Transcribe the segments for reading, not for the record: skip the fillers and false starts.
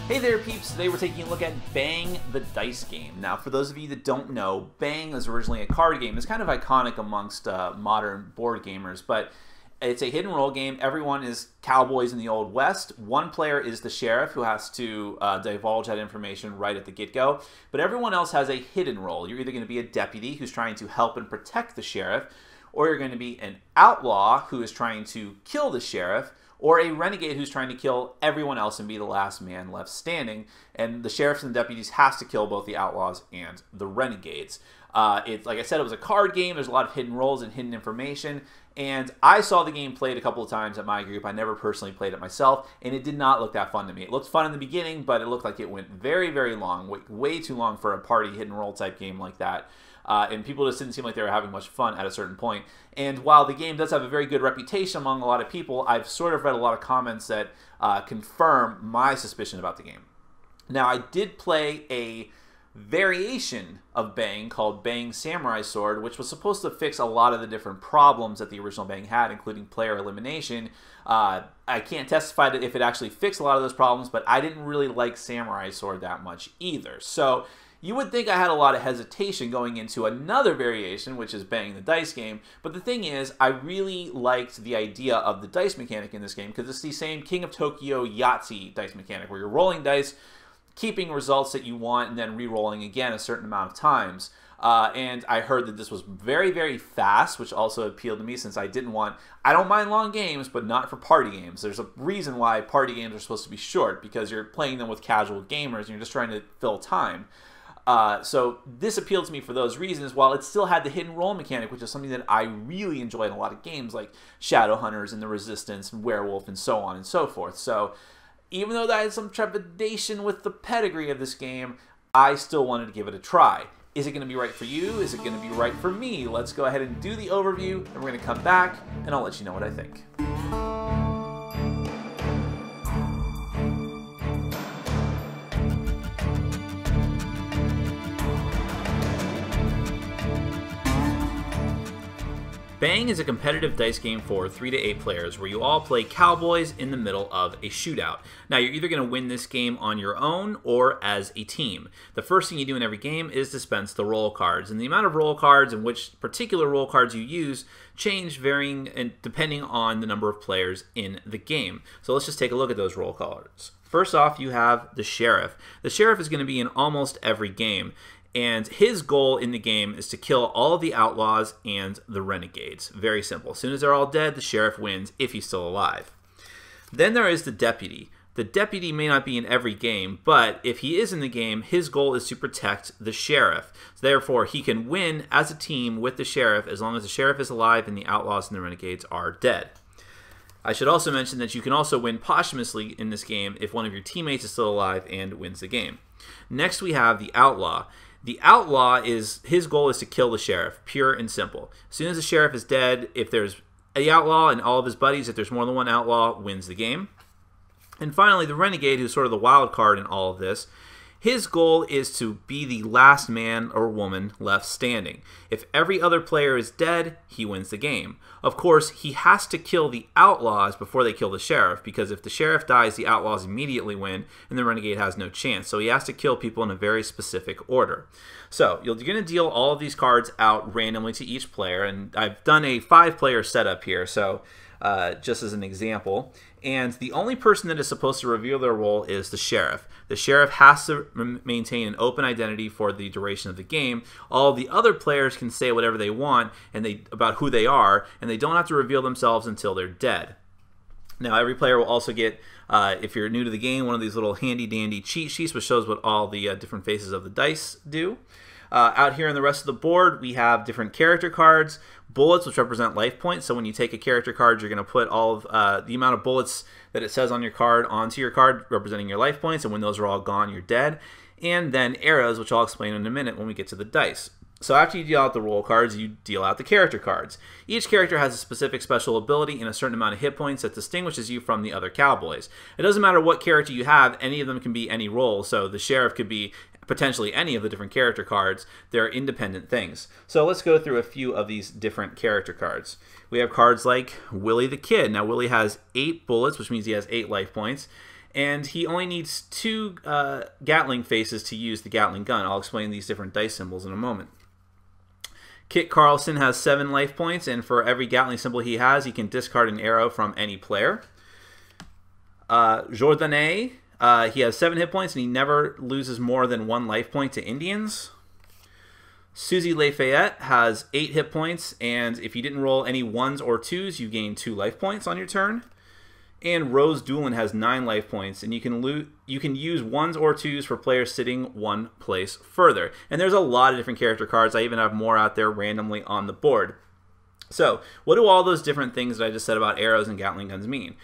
Hey there peeps, today we're taking a look at Bang the Dice game. Now for those of you that don't know, Bang is originally a card game. It's kind of iconic amongst modern board gamers, but it's a hidden role game. Everyone is cowboys in the Old West. One player is the sheriff who has to divulge that information right at the get-go, but everyone else has a hidden role. You're either going to be a deputy who's trying to help and protect the sheriff, or you're going to be an outlaw who is trying to kill the sheriff, or a renegade who's trying to kill everyone else and be the last man left standing. And the sheriffs and the deputies has to kill both the outlaws and the renegades. It's like I said, it was a card game. There's a lot of hidden roles and hidden information. And I saw the game played a couple of times at my group. I never personally played it myself, and it did not look that fun to me. It looked fun in the beginning, but it looked like it went very, very long, way too long for a party hidden role type game like that. And people just didn't seem like they were having much fun at a certain point. And while the game does have a very good reputation among a lot of people, I've sort of read a lot of comments that confirm my suspicion about the game. Now, I did play a variation of Bang called Bang Samurai Sword, which was supposed to fix a lot of the different problems that the original Bang had, including player elimination. I can't testify to if it actually fixed a lot of those problems, but I didn't really like Samurai Sword that much either. So you would think I had a lot of hesitation going into another variation, which is Bang the Dice game, but the thing is, I really liked the idea of the dice mechanic in this game because it's the same King of Tokyo Yahtzee dice mechanic where you're rolling dice, keeping results that you want, and then re-rolling again a certain amount of times. And I heard that this was very, very fast, which also appealed to me since I don't mind long games, but not for party games. There's a reason why party games are supposed to be short, because you're playing them with casual gamers and you're just trying to fill time. So this appealed to me for those reasons, while it still had the hidden role mechanic, which is something that I really enjoy in a lot of games like Shadowhunters and the Resistance and Werewolf and so on and so forth. So even though I had some trepidation with the pedigree of this game, I still wanted to give it a try. Is it going to be right for you? Is it going to be right for me? Let's go ahead and do the overview, and we're going to come back, and I'll let you know what I think. Bang is a competitive dice game for 3 to 8 players where you all play cowboys in the middle of a shootout. Now, you're either going to win this game on your own or as a team. The first thing you do in every game is dispense the roll cards, and the amount of roll cards and which particular roll cards you use change varying and depending on the number of players in the game. So let's just take a look at those roll cards. First off, you have the sheriff. The sheriff is going to be in almost every game, and his goal in the game is to kill all of the outlaws and the renegades. Very simple. As soon as they're all dead, the sheriff wins if he's still alive. Then there is the deputy. The deputy may not be in every game, but if he is in the game, his goal is to protect the sheriff. So therefore, he can win as a team with the sheriff as long as the sheriff is alive and the outlaws and the renegades are dead. I should also mention that you can also win posthumously in this game if one of your teammates is still alive and wins the game. Next, we have the outlaw. The outlaw his goal is to kill the sheriff, pure and simple. As soon as the sheriff is dead, if there's the outlaw and all of his buddies, if there's more than one outlaw, wins the game. And finally, the renegade, who's sort of the wild card in all of this, his goal is to be the last man or woman left standing. If every other player is dead, he wins the game. Of course, he has to kill the outlaws before they kill the sheriff, because if the sheriff dies, the outlaws immediately win, and the renegade has no chance. So he has to kill people in a very specific order. So you're going to deal all of these cards out randomly to each player, and I've done a 5-player setup here, so just as an example. And the only person that is supposed to reveal their role is the sheriff. The sheriff has to maintain an open identity for the duration of the game. All the other players can say whatever they want about who they are, and they don't have to reveal themselves until they're dead. Now, every player will also get, if you're new to the game, one of these little handy-dandy cheat sheets which shows what all the different faces of the dice do. Out here on the rest of the board, we have different character cards, bullets, which represent life points. So when you take a character card, you're going to put all of the amount of bullets that it says on your card onto your card, representing your life points. And when those are all gone, you're dead. And then arrows, which I'll explain in a minute when we get to the dice. So after you deal out the roll cards, you deal out the character cards. Each character has a specific special ability and a certain amount of hit points that distinguishes you from the other cowboys. It doesn't matter what character you have, any of them can be any role. So the sheriff could be potentially any of the different character cards. They're independent things. So let's go through a few of these different character cards. We have cards like Willie the Kid. Now Willie has 8 bullets, which means he has 8 life points. And he only needs 2 Gatling faces to use the Gatling gun. I'll explain these different dice symbols in a moment. Kit Carlson has 7 life points, and for every Gatling symbol he has, he can discard an arrow from any player. Jourdain, he has 7 hit points, and he never loses more than 1 life point to Indians. Susie Lafayette has 8 hit points, and if you didn't roll any 1s or 2s, you gain 2 life points on your turn. And Rose Doolin has 9 life points, and you can use 1s or 2s for players sitting 1 place further. And there's a lot of different character cards. I even have more out there randomly on the board. So, what do all those different things that I just said about arrows and Gatling guns mean?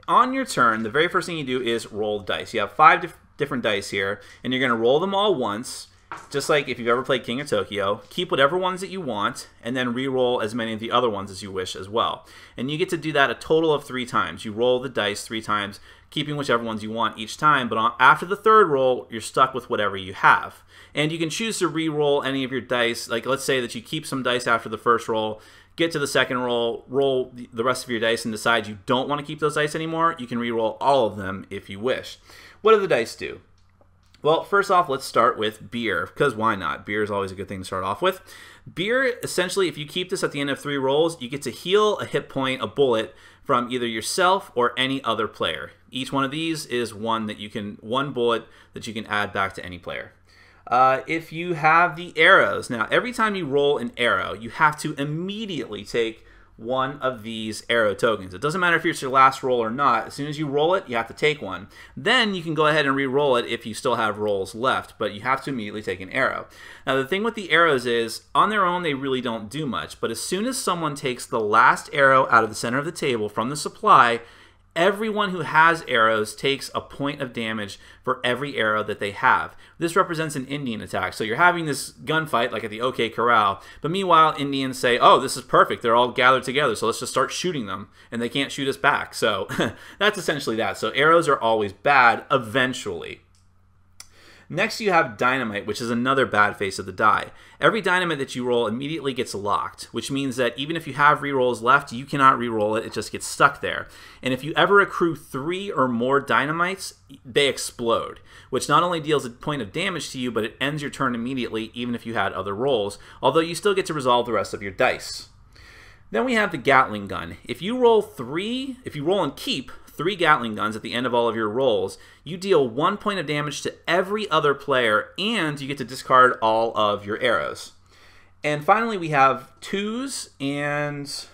On your turn, the very first thing you do is roll dice. You have 5 different dice here, and you're going to roll them all once. Just like if you've ever played King of Tokyo, keep whatever ones that you want, and then re-roll as many of the other ones as you wish as well. And you get to do that a total of 3 times. You roll the dice 3 times, keeping whichever ones you want each time, but after the 3rd roll, you're stuck with whatever you have. And you can choose to re-roll any of your dice. Like, let's say that you keep some dice after the 1st roll, get to the 2nd roll, roll the rest of your dice, and decide you don't want to keep those dice anymore. You can re-roll all of them if you wish. What do the dice do? Well, first off, let's start with beer, because why not? Beer is always a good thing to start off with. Beer, essentially, if you keep this at the end of 3 rolls, you get to heal a hit point, a bullet, from either yourself or any other player. Each one of these is one bullet that you can add back to any player. If you have the arrows, now every time you roll an arrow, you have to immediately take one of these arrow tokens. It doesn't matter if it's your last roll or not. As soon as you roll it, you have to take one. Then you can go ahead and re-roll it if you still have rolls left, but you have to immediately take an arrow. Now the thing with the arrows is, on their own they really don't do much, but as soon as someone takes the last arrow out of the center of the table from the supply, everyone who has arrows takes a point of damage for every arrow that they have. This represents an Indian attack. So you're having this gunfight like at the OK Corral, but meanwhile Indians say, oh, this is perfect. They're all gathered together, so let's just start shooting them, and they can't shoot us back. So that's essentially that. So arrows are always bad eventually. Next you have Dynamite, which is another bad face of the die. Every Dynamite that you roll immediately gets locked, which means that even if you have rerolls left, you cannot reroll it, it just gets stuck there. And if you ever accrue 3 or more Dynamites, they explode, which not only deals a point of damage to you, but it ends your turn immediately, even if you had other rolls, although you still get to resolve the rest of your dice. Then we have the Gatling gun. If you roll and keep 3 Gatling guns at the end of all of your rolls, you deal 1 point of damage to every other player, and you get to discard all of your arrows. And finally, we have 2s, and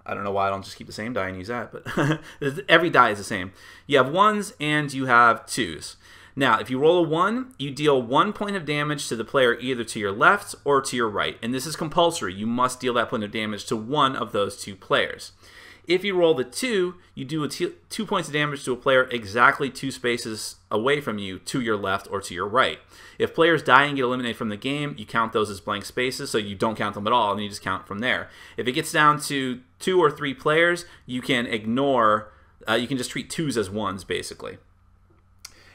I don't know why I don't just keep the same die and use that, but every die is the same. You have 1s and you have 2s. Now, if you roll a 1, you deal 1 point of damage to the player either to your left or to your right, and this is compulsory. You must deal that point of damage to one of those 2 players. If you roll the 2, you do 2 points of damage to a player exactly 2 spaces away from you, to your left or to your right. If players die and get eliminated from the game, you count those as blank spaces, so you don't count them at all, and you just count from there. If it gets down to 2 or 3 players, you can ignore, you can just treat 2s as 1s, basically.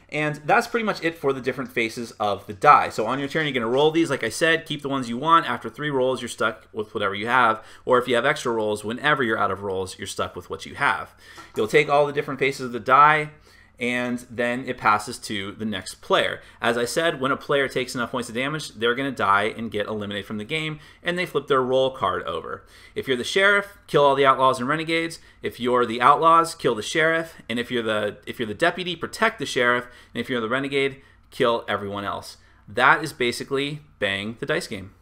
And that's pretty much it for the different faces of the die. So on your turn, you're going to roll these. Like I said, keep the ones you want. After 3 rolls, you're stuck with whatever you have. Or if you have extra rolls, whenever you're out of rolls, you're stuck with what you have. You'll take all the different faces of the die, and then it passes to the next player. As I said, when a player takes enough points of damage, they're going to die and get eliminated from the game, and they flip their roll card over. If you're the sheriff, kill all the outlaws and renegades. If you're the outlaws, kill the sheriff. And if you're the deputy, protect the sheriff. And if you're the renegade, kill everyone else. That is basically Bang the Dice Game.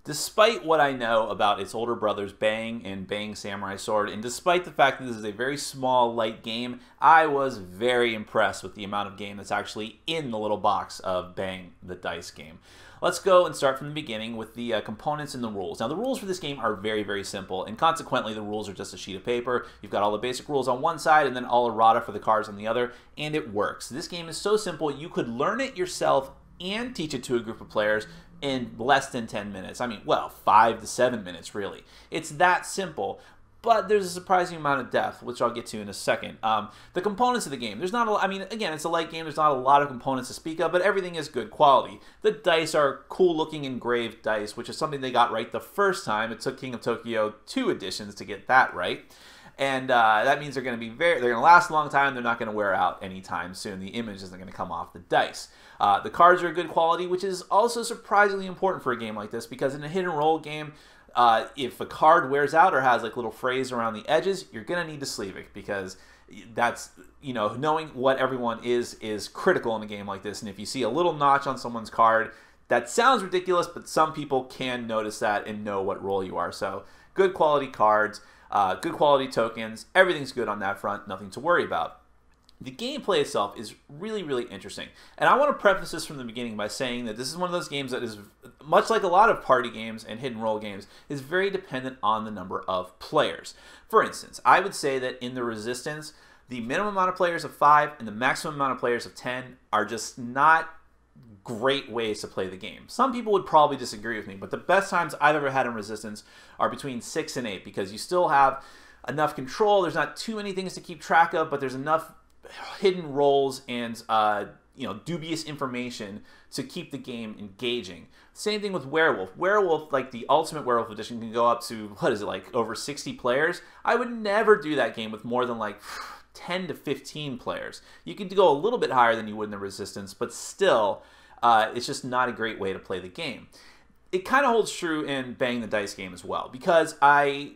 Despite what I know about its older brothers Bang and Bang Samurai Sword, and despite the fact that this is a very small, light game, I was very impressed with the amount of game that's actually in the little box of Bang the Dice Game. Let's go and start from the beginning with the components and the rules. Now, the rules for this game are very, very simple, and consequently, the rules are just a sheet of paper. You've got all the basic rules on one side, and then all errata for the cards on the other, and it works. This game is so simple, you could learn it yourself and teach it to a group of players in less than 10 minutes. I mean, well, 5 to 7 minutes, really. It's that simple, but there's a surprising amount of depth, which I'll get to in a second. The components of the game, there's not a lot, I mean, again, it's a light game, there's not a lot of components to speak of, but everything is good quality. The dice are cool-looking engraved dice, which is something they got right the first time. It took King of Tokyo 2 editions to get that right. And that means they're going to last a long time. They're not going to wear out anytime soon. The image isn't going to come off the dice. The cards are good quality, which is also surprisingly important for a game like this, because in a hit and roll game, if a card wears out or has like little frays around the edges, you're going to need to sleeve it, because that's, knowing what everyone is critical in a game like this. And if you see a little notch on someone's card, that sounds ridiculous, but some people can notice that and know what role you are. So good quality cards, good quality tokens, everything's good on that front, nothing to worry about. The gameplay itself is really, really interesting. And I want to preface this from the beginning by saying that this is one of those games that is, much like a lot of party games and hidden role games, is very dependent on the number of players. For instance, I would say that in the Resistance, the minimum amount of players of 5 and the maximum amount of players of 10 are just not great ways to play the game. Some people would probably disagree with me, but the best times I've ever had in Resistance are between 6 and 8, because you still have enough control. There's not too many things to keep track of, but there's enough hidden roles and dubious information to keep the game engaging. Same thing with Werewolf. Werewolf, like the Ultimate Werewolf Edition, can go up to, over 60 players. I would never do that game with more than like 10 to 15 players. You can go a little bit higher than you would in the Resistance, but still, it's just not a great way to play the game. It kind of holds true in Bang the Dice game as well, because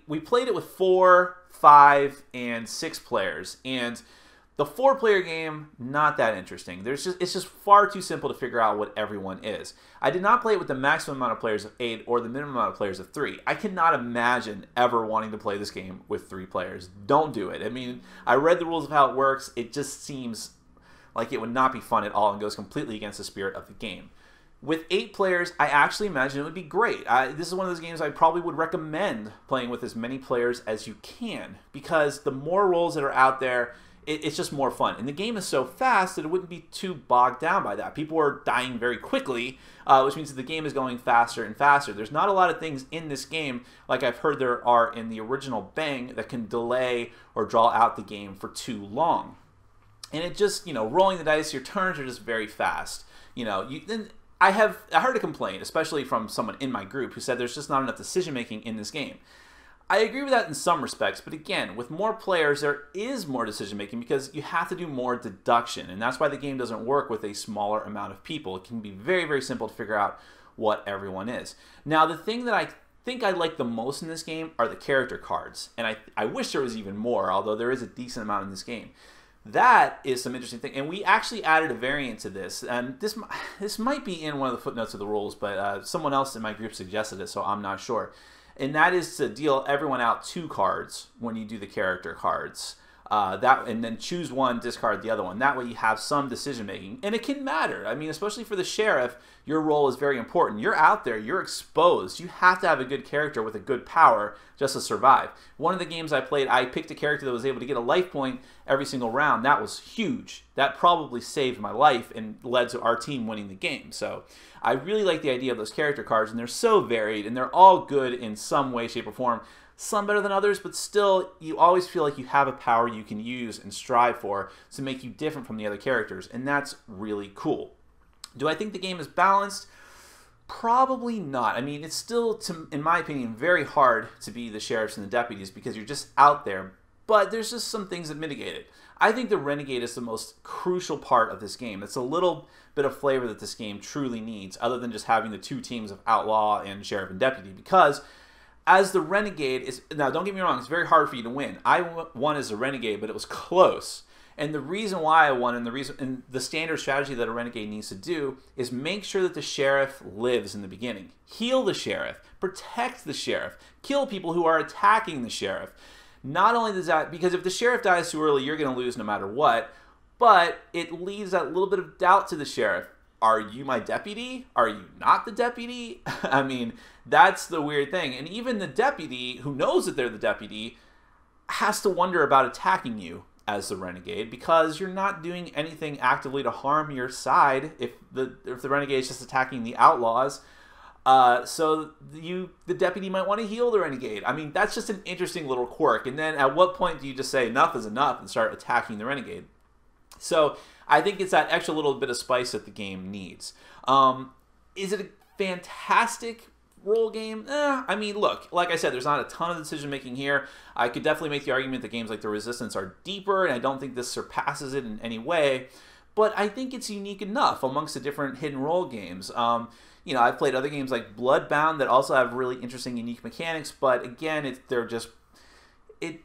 we played it with 4, 5, and 6 players, and the 4-player game, not that interesting. It's just far too simple to figure out what everyone is. I did not play it with the maximum amount of players of 8 or the minimum amount of players of 3. I cannot imagine ever wanting to play this game with 3 players. Don't do it. I mean, I read the rules of how it works. It just seems like it would not be fun at all and goes completely against the spirit of the game. With 8 players, I actually imagine it would be great. This is one of those games I probably would recommend playing with as many players as you can, because the more roles that are out there, it's just more fun. And the game is so fast that it wouldn't be too bogged down by that. People are dying very quickly, which means that the game is going faster and faster. There's not a lot of things in this game, like I've heard there are in the original Bang, that can delay or draw out the game for too long. And it just, rolling the dice, your turns are just very fast. I heard a complaint, especially from someone in my group, who said there's just not enough decision making in this game. I agree with that in some respects, but again, with more players, there is more decision-making, because you have to do more deduction, and that's why the game doesn't work with a smaller amount of people. It can be very, very simple to figure out what everyone is. Now, the thing that I think I like the most in this game are the character cards, and I wish there was even more, although there is a decent amount in this game. That is some interesting thing, and we actually added a variant to this, and this might be in one of the footnotes of the rules, but someone else in my group suggested it, so I'm not sure. And that is to deal everyone out 2 cards when you do the character cards. And then choose one, discard the other one. That way you have some decision making. And it can matter. I mean, especially for the sheriff, your role is very important. You're out there, you're exposed. You have to have a good character with a good power just to survive. One of the games I played, I picked a character that was able to get a life point every single round. That was huge. That probably saved my life and led to our team winning the game. So I really like the idea of those character cards, and they're so varied, and they're all good in some way, shape, or form. Some better than others, but still, you always feel like you have a power you can use and strive for to make you different from the other characters, and that's really cool. Do I think the game is balanced? Probably not. I mean, it's still, in my opinion, very hard to be the sheriffs and the deputies, because you're just out there, but there's just some things that mitigate it. I think the Renegade is the most crucial part of this game. It's a little bit of flavor that this game truly needs, other than just having the 2 teams of Outlaw and Sheriff and Deputy, because as the Renegade now don't get me wrong, it's very hard for you to win. I won as a Renegade, but it was close. And the reason why I won, and the standard strategy that a Renegade needs to do, is make sure that the Sheriff lives in the beginning. Heal the Sheriff, protect the Sheriff, kill people who are attacking the Sheriff. Not only does that, because if the Sheriff dies too early, you're going to lose no matter what, but it leaves that little bit of doubt to the Sheriff. Are you my deputy? Are you not the deputy? I mean, that's the weird thing. And even the deputy, who knows that they're the deputy, has to wonder about attacking you as the Renegade, because you're not doing anything actively to harm your side if the Renegade is just attacking the Outlaws. So the deputy might want to heal the Renegade. I mean, that's just an interesting little quirk. And then at what point do you just say enough is enough and start attacking the Renegade? So I think it's that extra little bit of spice that the game needs. Is it a fantastic role game, I mean, look, like I said, there's not a ton of decision making here. I could definitely make the argument that games like The Resistance are deeper, and I don't think this surpasses it in any way. But I think it's unique enough amongst the different hidden role games. You know, I've played other games like Bloodbound that also have really interesting, unique mechanics, but again, it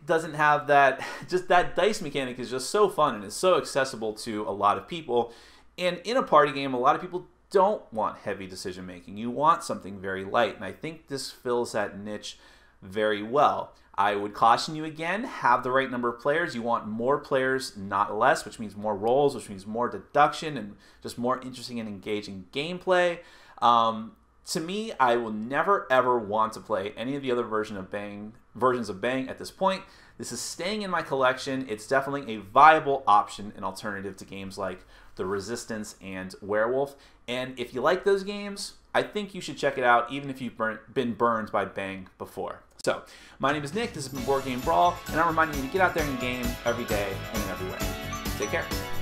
doesn't have that, just that dice mechanic is just so fun and is so accessible to a lot of people. And in a party game, a lot of people don't want heavy decision making. You want something very light, and I think this fills that niche very well. I would caution you again, have the right number of players. You want more players, not less, which means more roles, which means more deduction and just more interesting and engaging gameplay. To me, I will never ever want to play any of the other versions of Bang at this point. This is staying in my collection. It's definitely a viable option, an alternative to games like The Resistance and Werewolf. And if you like those games, I think you should check it out, even if you've been burned by Bang before. So, my name is Nick, this has been Board Game Brawl, and I'm reminding you to get out there and game every day and in every way. Take care.